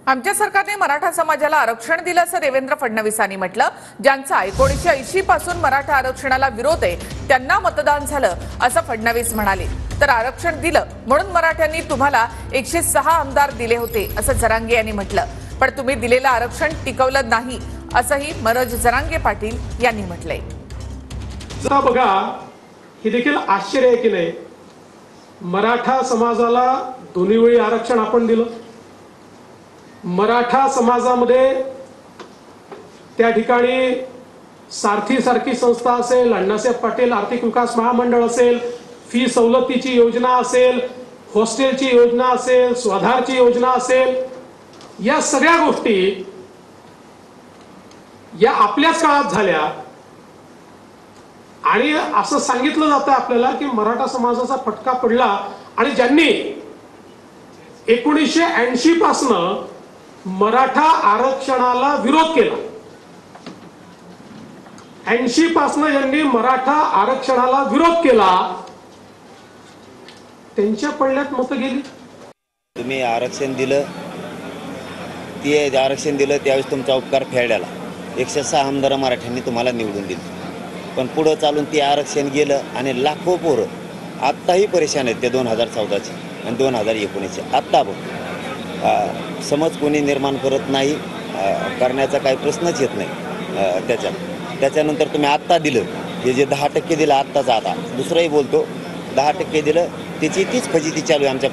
आमच्या सरकारने मराठा समाजाला आरक्षण दिलं असं देवेंद्र फडणवीसांनी म्हटलं। ज्यांचा 1980 पासून मराठा आरक्षणाला विरोध आहे त्यांना मतदान झालं असं फडणवीस म्हणाले। तर आरक्षण दिलं म्हणून मराठ्यांनी तुम्हाला 106 आमदार दिले होते असं जरांगे यांनी म्हटलं। पण तुम्ही दिलेलं आरक्षण टिकवलं नाही असंही मनोज जरांगे पाटील यांनी म्हटलंय। जरा बघा, हे देखील आश्चर्य आहे की नाही, मराठा समाजाला दोन्ही वेळी आरक्षण आपण दिलं। मराठा समाजामध्ये त्या ठिकाणी सारथी संस्था असेल, अण्णासाहेब पाटील आर्थिक विकास महामंडळ असेल, फी सवलतीची योजना असेल, हॉस्टेलची योजना असेल, स्वाधारची योजना असेल, या सगळ्या गोष्टी या आपल्याच काळात झाल्या। आणि असं सांगितलं जातं आपल्याला की मराठा समाजाचा फटका पडला आणि ज्यांनी 1980 पासून मराठा आरक्षणाला विरोध केला, 80 पासून ज्यांनी मराठा आरक्षणाला विरोध केला त्यांच्या पडल्यात मतं गेली। तुम्ही आरक्षण दिलं, ते आरक्षण दिलं त्यावेळेस तुमचा उपकार फेडायला 106 आमदार मराठ्यांनी तुम्हाला निवडून दिले। पण पुढे चालून ते आरक्षण गेलं आणि लाखो पोरं आत्ताही परेशान आहेत ते 2014चे आणि 2019चे। आत्ता बघ समज कोणी निर्माण करत नाही, करण्याचा काही प्रश्नच येत नाही। त्याच्यानंतर तुम्ही आत्ता दिलं, हे जे 10% दिलं आत्ताच, आता दुसरंही बोलतो 10% दिलं, त्याची तीच फजिती चालू आहे आमच्या